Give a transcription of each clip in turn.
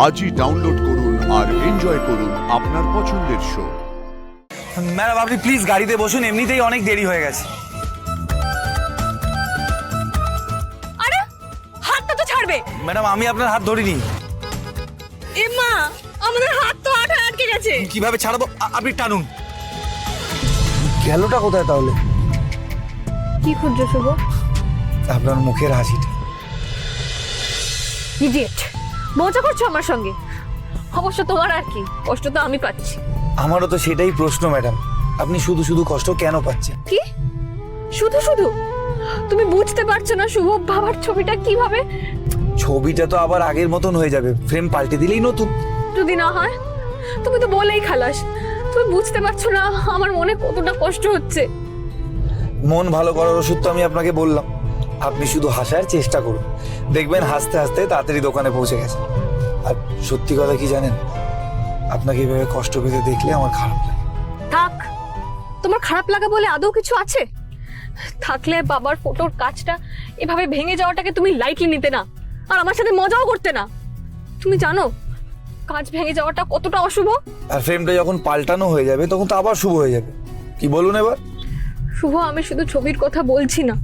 আজই ডাউনলোড করুন আর এনজয় করুন আপনার পছন্দের শো। ম্যাডাম আপনি প্লিজ গাড়িতে বসুন, এমনিতেই অনেক দেরি হয়ে গেছে। আরে হাতটা তো ছাড়বে। ম্যাডাম আমি আপনার হাত ধরিনি। এ মা, আমাদের হাত তো আঠায় আটকে গেছে। কিভাবে ছাড়াবো? আপনি টানুন। গেলটা কোথায় তাহলে? কি খুঁজছো শুভ? আপনার মুখের হাসিটা। ইডিয়েট, মজা করছো আমার সঙ্গে? অবশ্য তোমার আর কি, কষ্ট তো আমি পাচ্ছি। আমারও তো সেটাই প্রশ্ন ম্যাডাম, আপনি শুধু শুধু কষ্ট কেন পাচ্ছেন? কি শুধু শুধু? তুমি বুঝতে পারছো না শুভ, বাবার ছবিটা কিভাবে? ছবিটা তো আবার আগের মতন হয়ে যাবে, ফ্রেম পাল্টে দিলেই নতুন। যদি না হয়? তুমি তো বলেই খালাস। তুমি বুঝতে পারছো না আমার মনে কতটা কষ্ট হচ্ছে। মন ভালো করার ওষুধ তো আমি আপনাকে বললাম, আপনি শুধু হাসার চেষ্টা করুন, দেখবেন হাসতে হাসতে তাড়াতাড়ি দোকানে পৌঁছে গেছে। আর সত্যি কথা কি জানেন, আপনাকে এভাবে কষ্ট পেতে দেখলে আমার খারাপ লাগে। থাক, তোমার খারাপ লাগা বলে আদৌ কিছু আছে? থাকলে বাবার ফটোর কাজটা এভাবে ভেঙে যাওয়াটাকে তুমি লাইটলি নিতে না, আর আমার সাথে মজাও করতে না। তুমি জানো কাজ ভেঙে যাওয়াটা কতটা অশুভ? আর ফ্রেমটা যখন পাল্টানো হয়ে যাবে তখন তো আবার শুভ হয়ে যাবে। কি বলুন এবার? শুভ, আমি শুধু ছবির কথা বলছি না,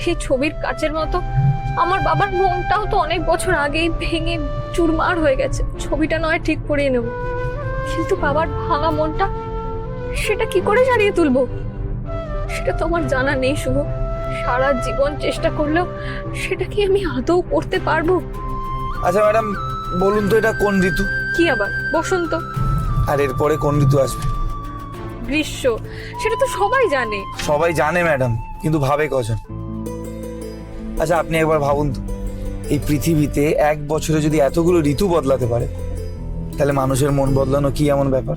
সেই ছবির কাচের মতো আমার বাবার মনটাও তো অনেক বছর আগেই ভেঙে চুরমার হয়ে গেছে। ছবিটা নয় ঠিক করিয়ে নেব, কিন্তু বাবার ভাঙা মনটা সেটা কি করে সারিয়ে তুলবো সেটা তো আমার জানা নেই শুভ। সারা জীবন চেষ্টা করলেও সেটা কি আমি আদৌ করতে পারবো? আচ্ছা ম্যাডাম বলুন তো, এটা কোন ঋতু? কি আবার বসন্ত? আর এরপরে কোন ঋতু আসবে? গ্রীষ্ম। সেটা তো সবাই জানে। সবাই জানে ম্যাডাম, কিন্তু ভাবে কজন? আচ্ছা আপনি একবার ভাবুন তো, এই পৃথিবীতে এক বছরে যদি এতগুলো ঋতু বদলাতে পারে, তাহলে মানুষের মন বদলানো কি এমন ব্যাপার?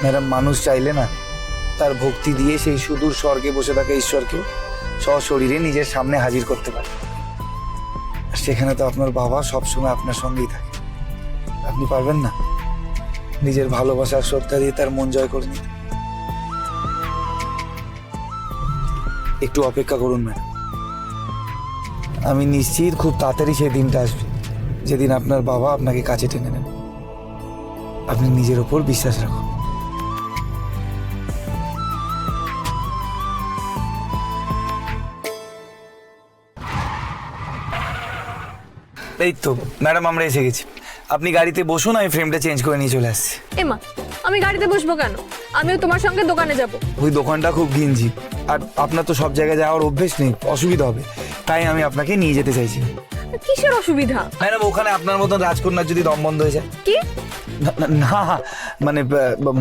ম্যাডাম মানুষ চাইলে না তার ভক্তি দিয়ে সেই সুদূর স্বর্গে বসে থাকা ঈশ্বরকেও সশরীরে নিজের সামনে হাজির করতে পারে। আর সেখানে তো আপনার বাবা সবসময় আপনার সঙ্গেই থাকে। আপনি পারবেন না নিজের ভালোবাসার শ্রদ্ধা দিয়ে তার মন জয় করে নিতে? একটু অপেক্ষা করুন ম্যাডাম, আমি নিশ্চিত খুব তাড়াতাড়ি সেই দিনটা আসবে যেদিন আপনার বাবা আপনাকে কাছে টেনে নেন। আপনি নিজের ওপর বিশ্বাস রাখুন। এই তো ম্যাডাম আমরা এসে গেছি, আপনি গাড়িতে বসুন, আমি ফ্রেমটা চেঞ্জ করে নিয়ে চলে আসছি। এমা, আমি গাড়িতে বসবো কেন? আমিও তোমার সঙ্গে দোকানে যাব। ওই দোকানটা খুব ঘিঞ্জি, আর আপনার তো সব জায়গায় যাওয়ার অভ্যেস নেই, অসুবিধা হবে, তাই আমি আপনাকে নিয়ে যেতে চাইছি। কিসের অসুবিধা? ম্যাডাম ওখানে আপনার মতন রাজকন্যার যদি দম বন্ধ হয়ে যায়? কি? না মানে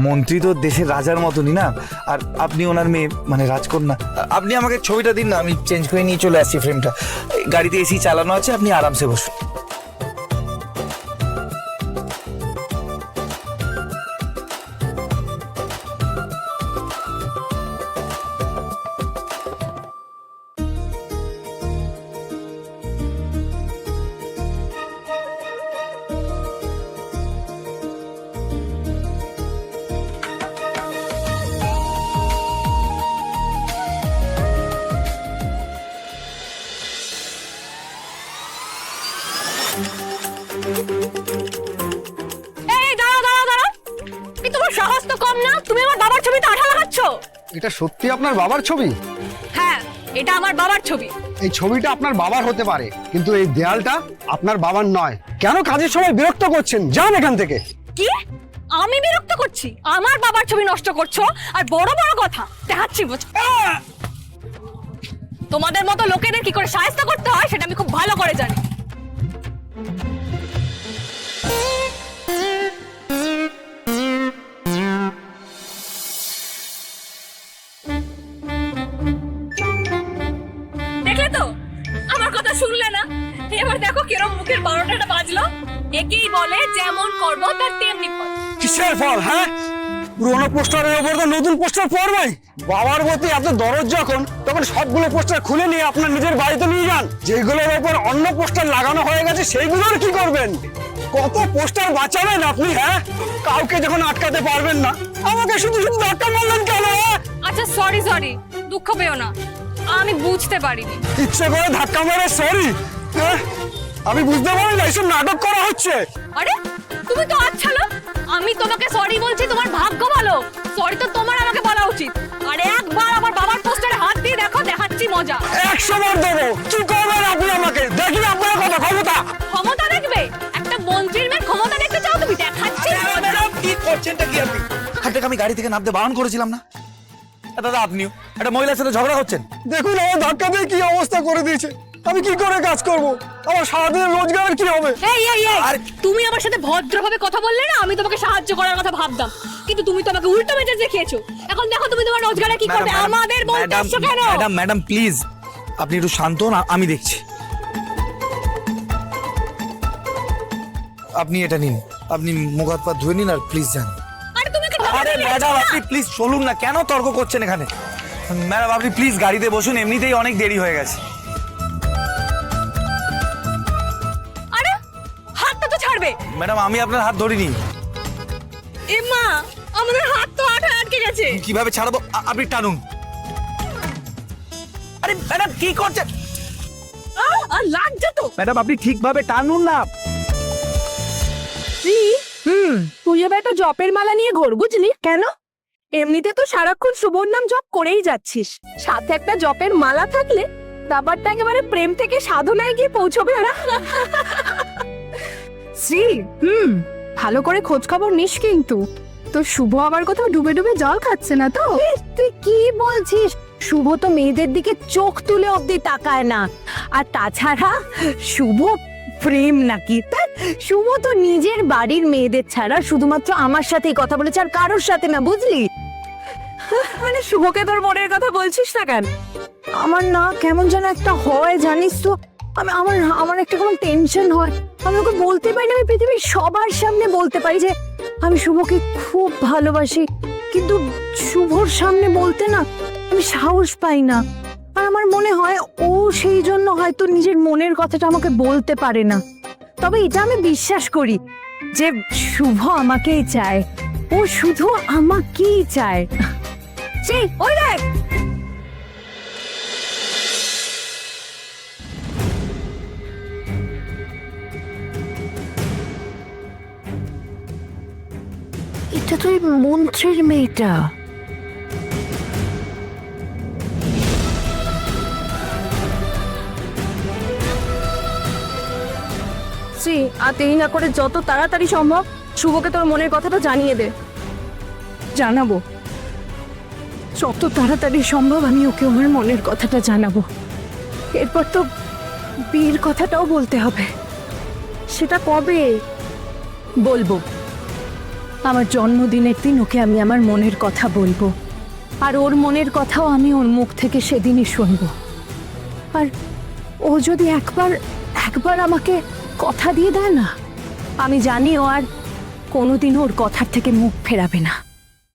মন্ত্রী তো দেশের রাজার মতনই না, আর আপনি ওনার মেয়ে মানে রাজকন্যা। আপনি আমাকে ছবিটা দিন না, আমি চেঞ্জ করে নিয়ে চলে আসছি ফ্রেমটা। গাড়িতে এসি চালানো আছে, আপনি আরামসে বসুন। এই দাঁড়াও দাঁড়াও দাঁড়াও, এই তোমার সাহস তো কম না? তুমি আমার বাবার ছবিতে আঠা লাগাচ্ছ? এটা সত্যি আপনার বাবার ছবি? হ্যাঁ, এটা আমার বাবার ছবি। এই ছবিটা আপনার বাবার হতে পারে, কিন্তু এই দেয়ালটা আপনার বাবার নয়। কেন কাজের সময় বিরক্ত করছেন? যান এখান থেকে। কি? আমি বিরক্ত করছি? আমার বাবার ছবি নষ্ট করছো? আর বড় বড় কথা দেখাচ্ছি বুঝ। তোমাদের মতো লোকেদের কি করে সাহায্য করতে হয় সেটা আমি খুব ভালো করে জানি। দেখলে তো, আমার কথা শুনলে না? এবার দেখো কিরম মুখের 12টা বাজলো। একেই বলে যেমন কর্ম তার তেমনি ফল। কিসের ফল? হ্যাঁ, পুরোনো পোস্টারের উপর তো নতুন পোস্টার পড়বেই। বাবার প্রতি এত দরদ যখন, তখন সবগুলো পোস্টার খুলে নিয়ে আপনার নিজের বাড়িতে নিয়ে যান। যেগুলোর উপর অন্য পোস্টার লাগানো হয়ে গেছে সেইগুলোর কি করবেন? কত পোস্টার বাঁচাবেন আপনি? হ্যাঁ, কাউকে যখন আটকাতে পারবেন না, আমাকে শুধু শুধু ধাক্কা মারলেন কেন? আচ্ছা সরি সরি, দুঃখ পেও না, আমি বুঝতে পারিনি। ইচ্ছে করে ধাক্কা মারে সরি? হ্যাঁ, আমি বুঝতে পারি না এইসব নাটক করা হচ্ছে। আরে তুমি তো আচ্ছা লোক, আমি তোমাকে সরি বলছি, তোমার ভাগ্য ভালো। সরি তো তোমার আমাকে বলা উচিত। আরে একবার আমার বাবার পোস্টারে হাত দিয়ে দেখো, দেখাচ্ছি মজা। 100 বার দেবো। কি করবেন আপনি আমাকে? দেখি আপনার কত ক্ষমতা। ক্ষমতা দেখবে? একটা মন্ত্রীর মেয়ের ক্ষমতা দেখতে চাও তুমি? দেখাচ্ছি। ম্যাডাম কি করছেনটা কি আপনি? আপনাকে আমি গাড়ি থেকে নামতে বারণ করেছিলাম না? দাদা আপনিও একটা মহিলার সাথে ঝগড়া করছেন। দেখুন আমার ধাক্কা দিয়ে কি অবস্থা করে দিয়েছে। আমি কি করে কাজ করব? আমার সারাদিনের রোজগারের কি হবে? এই এই এই, আরে তুমি আমার সাথে ভদ্রভাবে কথা বললে না, আমি তোমাকে সাহায্য করার কথা ভাবতাম, কিন্তু তুমি তো আমাকে উল্টো মেজাজ দেখিয়েছো। এখন দেখো তুমি তোমার রোজগারে কি করবে, আমাদের বলতে আসছো কেন? ম্যাডাম ম্যাডাম প্লিজ আপনি একটু শান্ত হন, আমি দেখছি। আপনি এটা নিন, আপনি মুখ হাত পা ধুয়ে নিন আর প্লিজ যান। আরে তুমি কি আরে ম্যাডাম আপনি প্লিজ চলুন না, কেন তর্ক করছেন এখানে? ম্যাডাম আপনি প্লিজ গাড়িতে বসুন, এমনিতেই অনেক দেরি হয়ে গেছে। আরে হাতটা তো ছাড়বে। ম্যাডাম আমি আপনার হাত ধরিনি। এ মা, আমাদের হাত তো আটকে গেছে। কিভাবে ছাড়বো? আপনি টানুন। আরে ম্যাডাম কি করছেন? আর লাগছে তো। ম্যাডাম আপনি ঠিকভাবে টানুন না। তুই এবার একটা জপের মালা নিয়ে ঘোর, বুঝলি? কেন? এমনিতে তো সারাক্ষণ শুভর নাম জপ করেই যাচ্ছিস, সাথে একটা জপের মালা থাকলে ব্যাপারটা একেবারে প্রেম থেকে সাধনায় গিয়ে পৌঁছবে না? শ্রী, ভালো করে খোঁজ খবর নিস কিন্তু। তো শুভ আবার কোথাও ডুবে ডুবে জল খাচ্ছে না তো? তুই কি বলছিস? শুভ তো মেয়েদের দিকে চোখ তুলে অব্দি তাকায় না। আর তাছাড়া শুভ প্রেম নাকি? শুভ তো নিজের বাড়ির মেয়েদের ছাড়া শুধুমাত্র আমার সাথেই কথা বলেছে, আর কারোর সাথে না, বুঝলি? মানে শুভকে তোর মনের কথা বলছিস না কেন? আমার না কেমন যেন একটা হয়, জানিস তো। আমার একটা কেমন টেনশন হয়। আমি ওকে বলতে পারি না, আমি পৃথিবীর সবার সামনে বলতে পারি যে আমি শুভকে খুব ভালোবাসি, কিন্তু শুভর সামনে বলতে না আমি সাহস পাই না। আর আমার মনে হয় ও সেই জন্য হয়তো নিজের মনের কথাটা আমাকে বলতে পারে না। তবে এটা আমি বিশ্বাস করি যে শুভ আমাকেই চায়, ও শুধু আমাকেই চায়। সেই ওই দেখ, এটা তো ওই মন্ত্রীর মেয়েটা। শ্রী, আর দেরি না করে যত তাড়াতাড়ি সম্ভব শুভকে তোর মনের কথাটা জানিয়ে দে। জানাবো, যত তাড়াতাড়ি সম্ভব আমি ওকে আমার মনের কথাটা জানাবো। এরপর তো বিয়ের কথাটাও বলতে হবে। সেটা কবে বলবো? আমার জন্মদিনের দিন ওকে আমি আমার মনের কথা বলবো, আর ওর মনের কথাও আমি ওর মুখ থেকে সেদিনই শুনবো। আর ও যদি একবার আমাকে কথা দিয়ে দেয় না, আমি জানি ও আর কোনোদিন ওর কথার থেকে মুখ ফেরাবে না।